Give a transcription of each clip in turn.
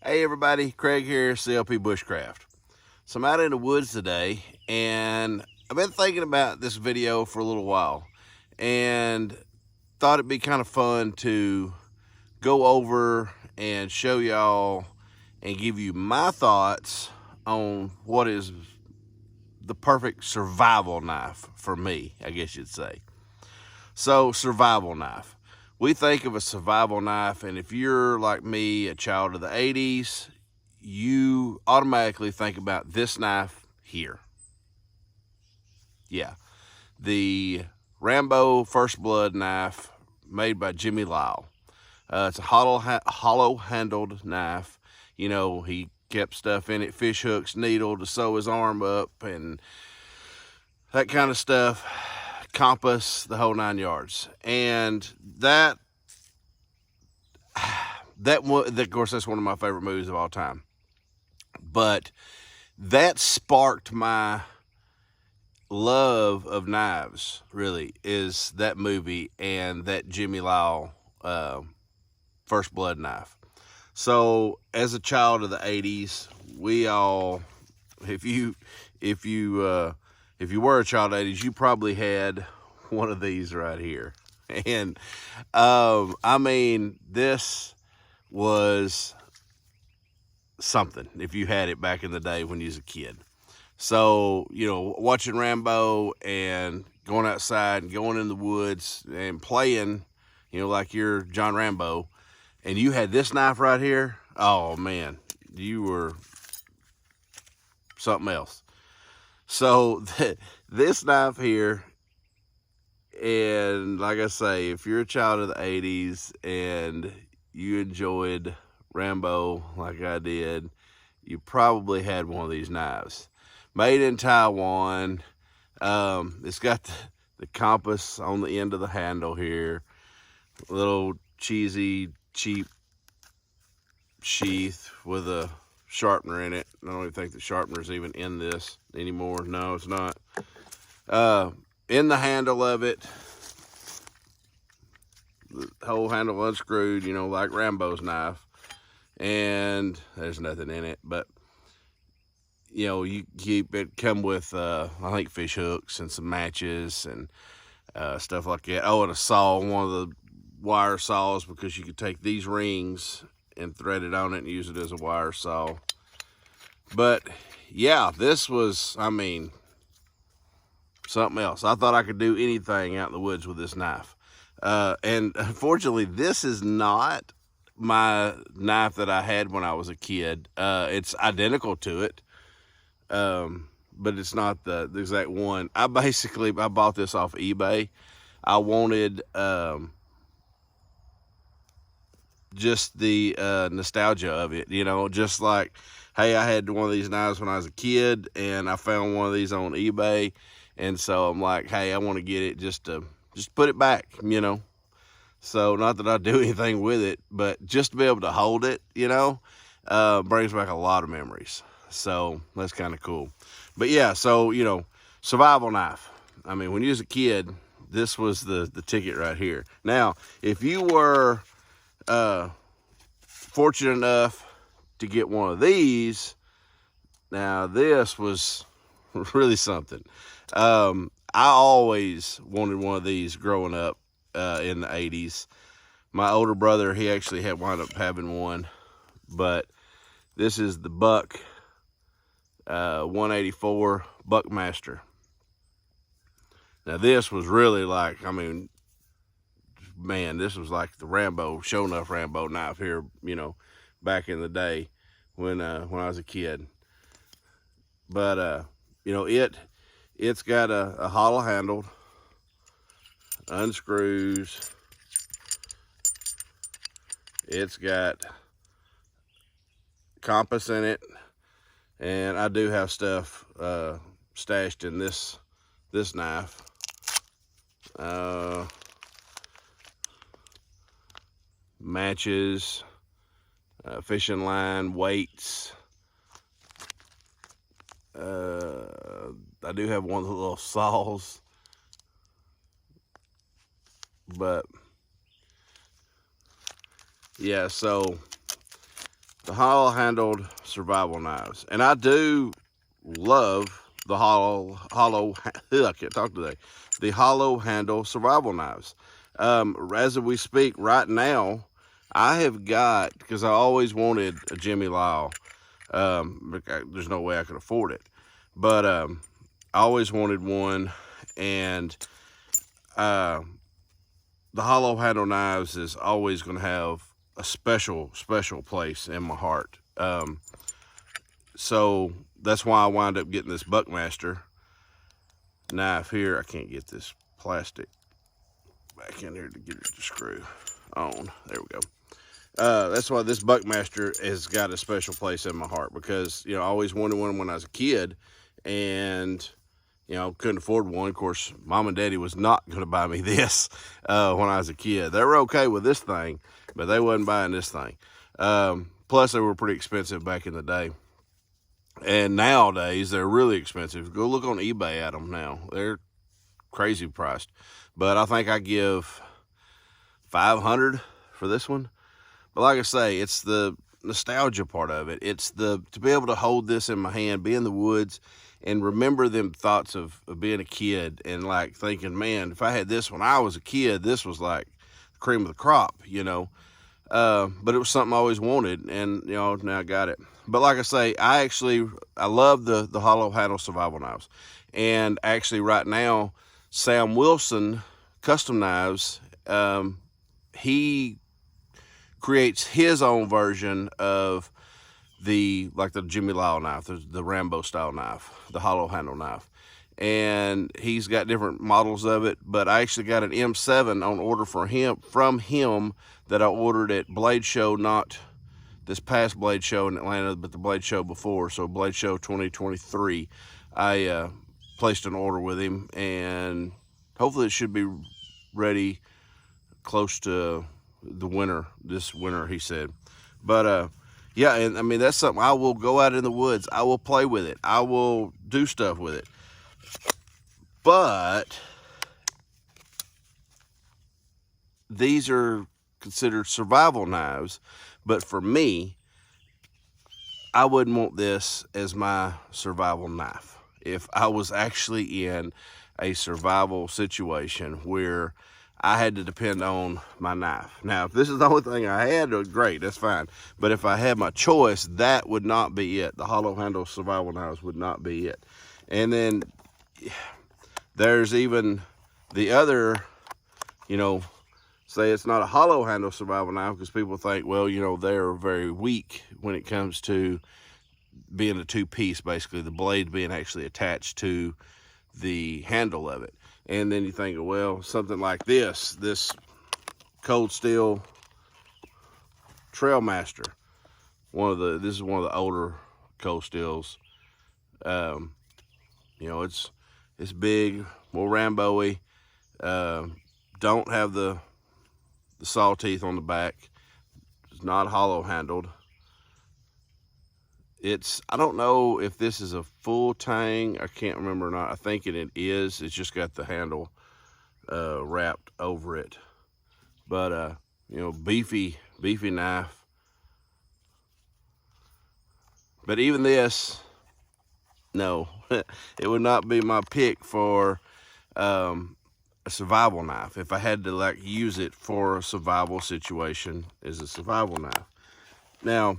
Hey everybody, Craig here, CLP Bushcraft. So I'm out in the woods today and I've been thinking about this video for a little while and thought it'd be kind of fun to go over and show y'all and give you my thoughts on what is the perfect survival knife for me, I guess you'd say. So, survival knife. We think of a survival knife, and if you're like me, a child of the 80s, you automatically think about this knife here. Yeah, the Rambo First Blood knife made by Jimmy Lyle. It's a hollow-handled knife. You know, he kept stuff in it, fish hooks, needle to sew his arm up, and that kind of stuff. Compass, the whole 9 yards. And that of course, that's one of my favorite movies of all time. But that sparked my love of knives, really, is that movie and that Jimmy Lyle First Blood knife. So as a child of the 80s, we all, if you were a child of the 80s, you probably had one of these right here. And I mean, this was something if you had it back in the day when you was a kid. So, you know, watching Rambo and going outside and going in the woods and playing, you know, like you're John Rambo, and you had this knife right here, oh man, you were something else. So this knife here, and like I say, if you're a child of the 80s and you enjoyed Rambo like I did, you probably had one of these knives. Made in Taiwan. It's got the compass on the end of the handle here. A little cheesy, cheap sheath with a sharpener in it. I don't even think the sharpener's even in this anymore. No, it's not. In the handle of it, the whole handle unscrewed, you know, like Rambo's knife, and there's nothing in it, but you know, you keep it come with I think fish hooks and some matches and stuff like that. Oh, and a saw, one of the wire saws, because you could take these rings and thread it on it and use it as a wire saw. But yeah, this was, I mean, something else. I thought I could do anything out in the woods with this knife. And unfortunately, this is not my knife that I had when I was a kid. It's identical to it, but it's not the exact one. I bought this off eBay. I wanted just the nostalgia of it, you know, just like, hey, I had one of these knives when I was a kid, and I found one of these on eBay. And so I'm like, hey, I want to get it just put it back, you know. So not that I do anything with it, but just to be able to hold it, you know, brings back a lot of memories. So that's kind of cool. But yeah, so, you know, survival knife. I mean, when you was a kid, this was the ticket right here. Now, if you were fortunate enough to get one of these, now this was really something. I always wanted one of these growing up in the 80s. My older brother, he actually had wound up having one, but this is the Buck 184 Buckmaster. Now this was really like, I mean, man, this was like the Rambo, show enough Rambo knife here, you know, back in the day when I was a kid. But you know, it's got a hollow handle, unscrews. It's got compass in it, and I do have stuff stashed in this knife. Matches, fishing line, weights. I do have one of the little saws, but yeah, so the hollow handled survival knives. And I do love the I can't talk today, the hollow handle survival knives. As we speak right now, I have got, because I always wanted a Jimmy Lyle. There's no way I could afford it, but I always wanted one, and the hollow handle knives is always going to have a special place in my heart. So that's why I wound up getting this Buckmaster knife here. I can't get this plastic back in here to get it to screw on. There we go. That's why this Buckmaster has got a special place in my heart, because, you know, I always wanted one when I was a kid, and, you know, couldn't afford one. Of course, Mom and Daddy was not going to buy me this when I was a kid. They were okay with this thing, but they wasn't buying this thing. Plus, they were pretty expensive back in the day. And nowadays, they're really expensive. Go look on eBay at them now. They're crazy priced. But I think I give $500 for this one. But like I say, it's the nostalgia part of it. It's to be able to hold this in my hand, be in the woods, and remember them thoughts of being a kid, and like thinking, man, if I had this when I was a kid, this was like the cream of the crop, you know. But it was something I always wanted, and, you know, now I got it. But like I say, I love the hollow handle survival knives. And actually right now, Sam Wilson Custom Knives, he creates his own version of the Jimmy Lyle knife, the Rambo style knife, the hollow handle knife. And he's got different models of it, but I actually got an M7 on order from him that I ordered at Blade Show, not this past Blade Show in Atlanta, but the Blade Show before. So Blade Show 2023, I placed an order with him, and hopefully it should be ready close to this winter, he said. But yeah, and I mean, that's something I will go out in the woods. I will play with it. I will do stuff with it. But these are considered survival knives. But for me, I wouldn't want this as my survival knife. If I was actually in a survival situation where I had to depend on my knife. Now, if this is the only thing I had, great, that's fine. But if I had my choice, that would not be it. The hollow handle survival knives would not be it. And then there's even the other, you know, say it's not a hollow handle survival knife, because people think, well, you know, they're very weak when it comes to being a two-piece, basically the blade being actually attached to the handle of it. And then you think, well, something like this Cold Steel Trailmaster, this is one of the older Cold Steels. You know, it's big, more Rambo-y, don't have the saw teeth on the back. It's not hollow handled. I don't know if this is a full tang. I can't remember or not. I think it is. It's just got the handle wrapped over it. But you know, beefy knife. But even this, no, it would not be my pick for a survival knife. If I had to use it for a survival situation, as a survival knife. Now,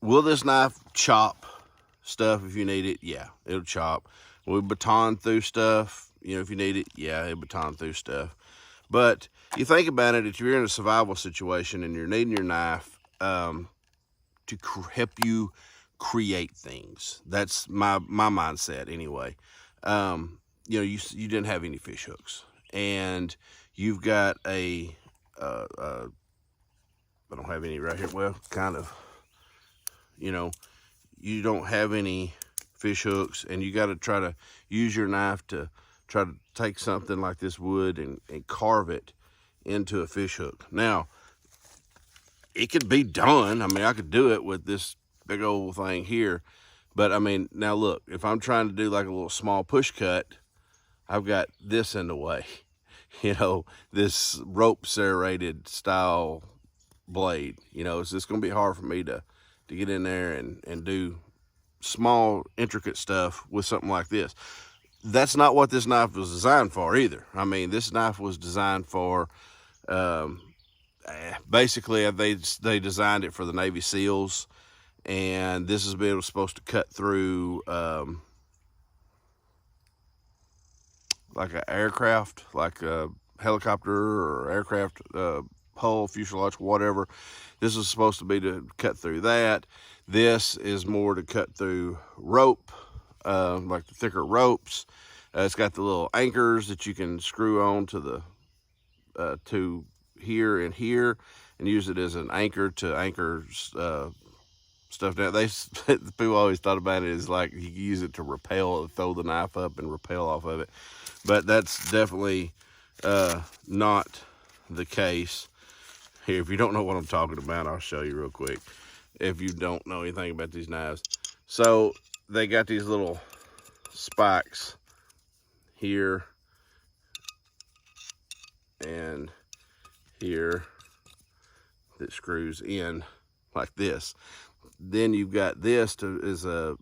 will this knife chop stuff if you need it? Yeah, it'll chop. Will it baton through stuff? You know, if you need it, yeah, it'll baton through stuff. But you think about it, if you're in a survival situation and you're needing your knife to help you create things. That's my mindset anyway. You know, you didn't have any fish hooks, and you've got I don't have any right here. Well, kind of. You know, you don't have any fish hooks, and you got to try to use your knife to try to take something like this wood and carve it into a fish hook. Now, it could be done. I mean, I could do it with this big old thing here, but I mean, now look, if I'm trying to do like a little small push cut, I've got this in the way, you know, this rope serrated style blade. You know, it's just going to be hard for me to get in there and do small, intricate stuff with something like this. That's not what this knife was designed for either. I mean, this knife was designed for, basically they designed it for the Navy SEALs, and this is supposed to cut through like an aircraft, like a helicopter or aircraft hull, fuselage, whatever. This is supposed to be to cut through that. This is more to cut through rope, like the thicker ropes. It's got the little anchors that you can screw on to the to here and here, and use it as an anchor to anchor stuff down. People always thought about it as like you can use it to rappel, throw the knife up and rappel off of it, but that's definitely not the case here. If you don't know what I'm talking about, I'll show you real quick. If you don't know anything about these knives, so they got these little spikes here and here that screws in like this. Then you've got this is a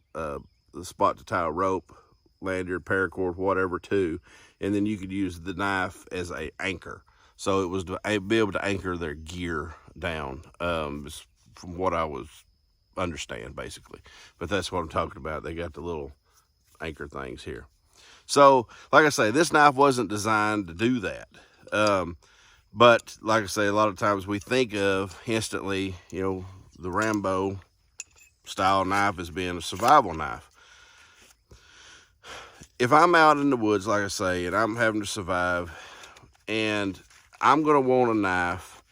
spot to tie a rope, lanyard, paracord, whatever to, and then you could use the knife as a anchor. So it was to be able to anchor their gear down, from what I was understand basically. But that's what I'm talking about. They got the little anchor things here. So like I say, this knife wasn't designed to do that. But like I say, a lot of times we think of instantly, you know, the Rambo style knife as being a survival knife. If I'm out in the woods, like I say, and I'm having to survive, and I'm going to want a knife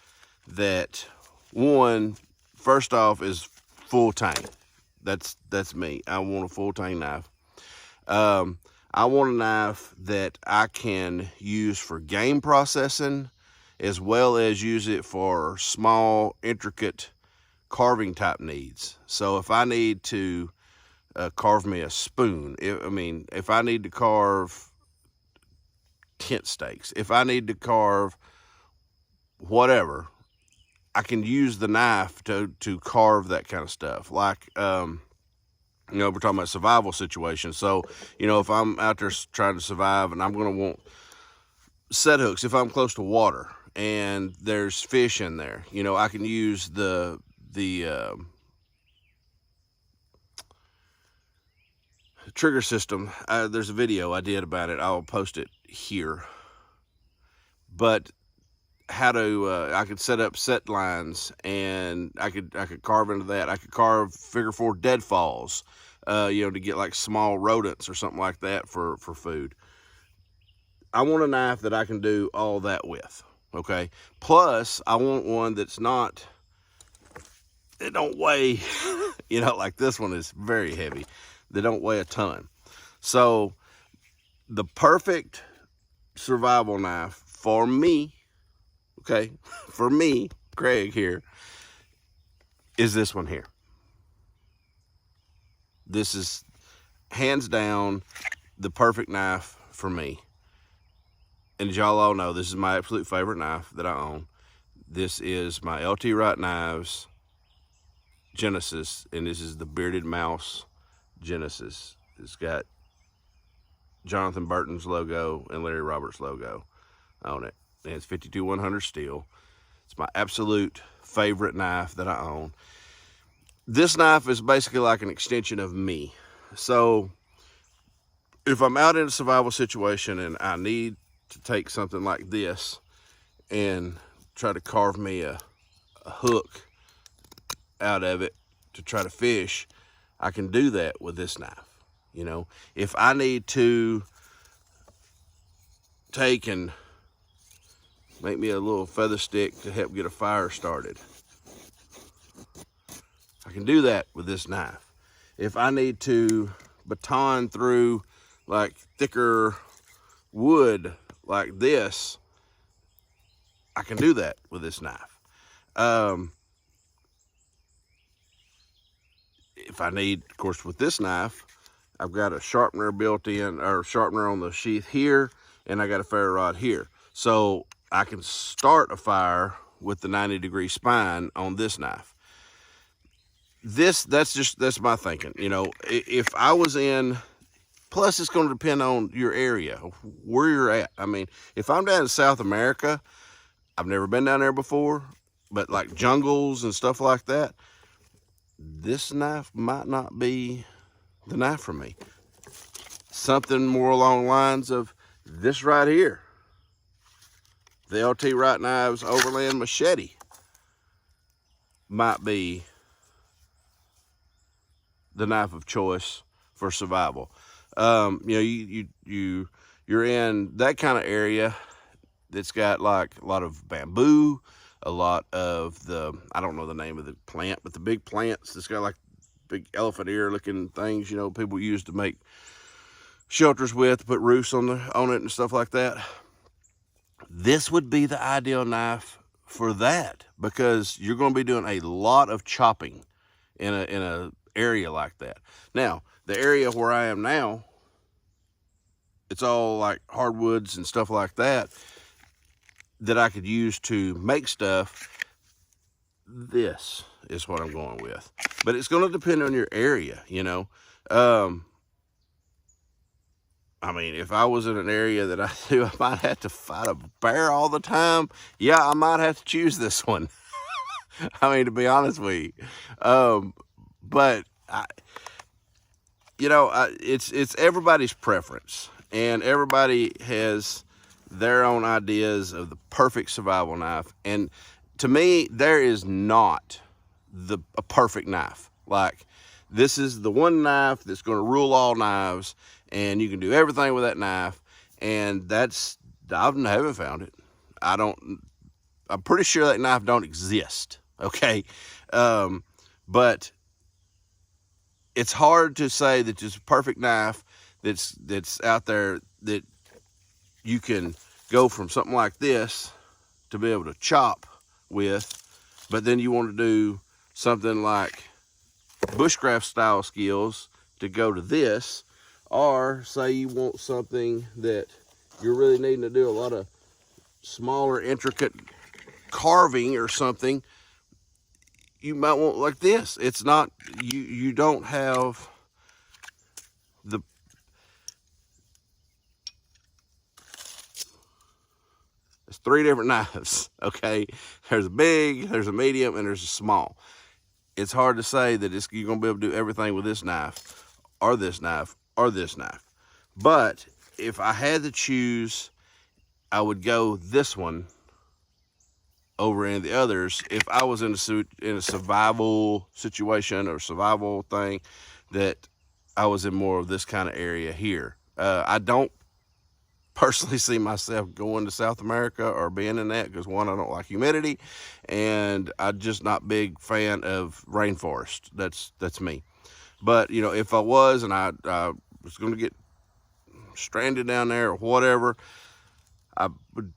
that, one, first off, is full tang. That's me. I want a full tang knife. I want a knife that I can use for game processing, as well as use it for small, intricate carving type needs. So if I need to carve me a spoon, if I need to carve tent stakes, if I need to carve whatever, I can use the knife to carve that kind of stuff. Like, you know, we're talking about survival situations. So, you know, if I'm out there trying to survive and I'm going to want set hooks, if I'm close to water and there's fish in there, you know, I can use the trigger system. There's a video I did about it. I'll post it here. But how to I could set up set lines, and I could carve into that. I could carve figure 4 deadfalls, you know, to get like small rodents or something like that for food. I want a knife that I can do all that with. Okay. Plus, I want one that's not, it don't weigh, you know, like this one is very heavy. They don't weigh a ton. So the perfect survival knife for me, okay, for me, Craig here, is this one here. This is hands down the perfect knife for me. And as y'all all know, this is my absolute favorite knife that I own. This is my LT Wright Knives Genesis, and this is the Bearded Mouse Genesis. It's got Jonathan Burton's logo and Larry Roberts' logo on it. And it's 52-100 steel. It's my absolute favorite knife that I own. This knife is basically like an extension of me. So if I'm out in a survival situation and I need to take something like this and try to carve me a hook out of it to try to fish, I can do that with this knife. You know, if I need to take and make me a little feather stick to help get a fire started, I can do that with this knife. If I need to baton through like thicker wood like this, I can do that with this knife. If I need, of course, with this knife, I've got a sharpener built in, or sharpener on the sheath here, and I got a ferro rod here. So I can start a fire with the 90-degree spine on this knife. That's my thinking. You know, if I was in, plus it's going to depend on your area, where you're at. I mean, if I'm down in South America, I've never been down there before, but like jungles and stuff like that, this knife might not be the knife for me. Something more along the lines of this right here, the LT Wright Knives Overland Machete, might be the knife of choice for survival. You know, you're in that kind of area that's got like a lot of bamboo, a lot of the, I don't know the name of the plant, but the big plants that's got like big elephant ear looking things, you know, people use to make shelters with, to put roofs on it and stuff like that. This would be the ideal knife for that, because you're going to be doing a lot of chopping in a area like that. Now, the area where I am now, it's all like hardwoods and stuff like that I could use to make stuff. This is what I'm going with, but it's going to depend on your area, you know. I mean, if I was in an area that I knew I might have to fight a bear all the time, yeah, I might have to choose this one. I mean, to be honest with you. But it's everybody's preference, and everybody has their own ideas of the perfect survival knife. And to me, there is not a perfect knife. Like, this is the one knife that's going to rule all knives, and you can do everything with that knife. And I haven't found it. I'm pretty sure that knife don't exist. Okay. But it's hard to say that there's a perfect knife that's out there that you can go from something like this to be able to chop with, but then you want to do something like bushcraft style skills to go to this, or say you want something that you're really needing to do a lot of smaller, intricate carving or something, you might want like this. It's not, you don't have it's 3 different knives, okay? There's a big, there's a medium, and there's a small. It's hard to say that you're gonna be able to do everything with this knife, or this knife, or this knife. But if I had to choose, I would go this one over any of the others if I was in a survival situation or survival thing, that I was in more of this kind of area here. I don't personally see myself going to South America or being in that, because one, I don't like humidity, and I'm just not big fan of rainforest. That's me. But you know, if I was, and I was going to get stranded down there or whatever, I would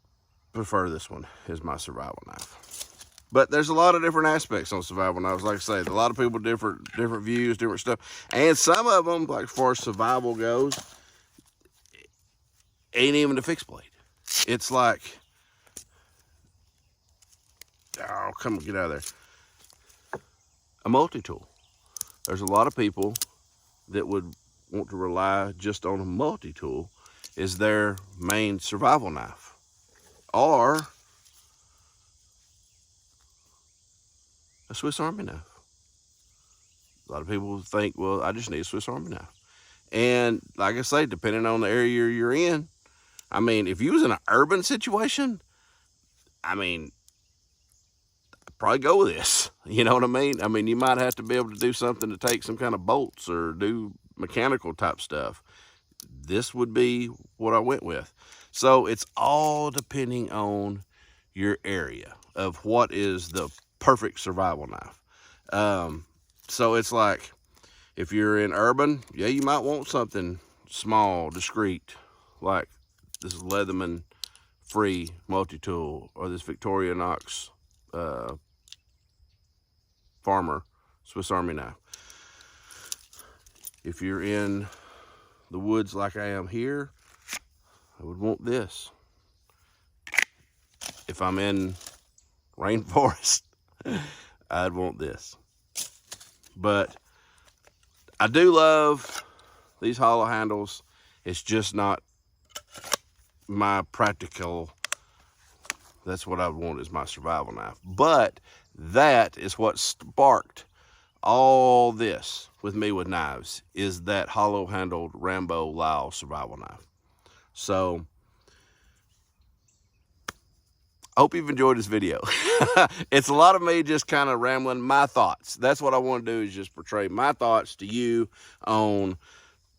prefer this one as my survival knife. But there's a lot of different aspects on survival knives. Like I say, a lot of people different views, different stuff, and some of them, like as far as survival goes, ain't even a fixed blade. It's like, oh, come on, get out of there. A multi-tool. There's a lot of people that would want to rely just on a multi-tool as their main survival knife. Or a Swiss Army knife. A lot of people think, well, I just need a Swiss Army knife. And like I say, depending on the area you're in, I mean, if you was in an urban situation, I mean, I'd probably go with this. You know what I mean? I mean, you might have to be able to do something to take some kind of bolts or do mechanical type stuff. This would be what I went with. So it's all depending on your area of what is the perfect survival knife. So it's like, if you're in urban, yeah, you might want something small, discreet, like this Leatherman free multi-tool, or this Victorinox Farmer Swiss Army knife. If you're in the woods like I am here, I would want this. If I'm in rainforest, I'd want this. But I do love these hollow handles. It's just not my practical, that's what I want is my survival knife. But that is what sparked all this with me with knives, is that hollow handled Rambo Lyle survival knife. So I hope you've enjoyed this video. It's a lot of me just kind of rambling my thoughts. That's what I want to do, is just portray my thoughts to you on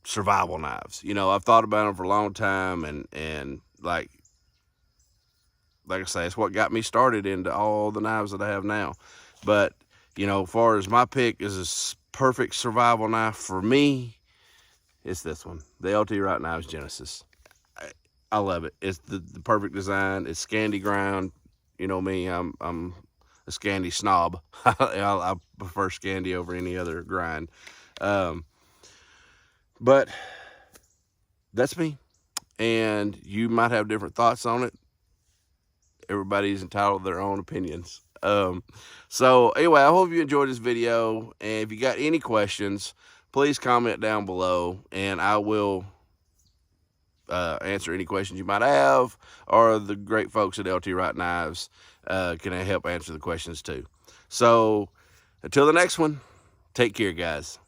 survival knives. You know, I've thought about them for a long time, and like I say, it's what got me started into all the knives that I have now. But, you know, as far as my pick is a perfect survival knife for me, it's this one, the LT Wright Knives Genesis. I love it. It's the perfect design. It's Scandi ground. You know me, I'm a Scandi snob. I prefer Scandi over any other grind. But that's me. And you might have different thoughts on it. Everybody's entitled to their own opinions. So anyway, I hope you enjoyed this video. And if you got any questions, please comment down below, and I will answer any questions you might have, or the great folks at LT Wright Knives can help answer the questions too. So until the next one, take care, guys.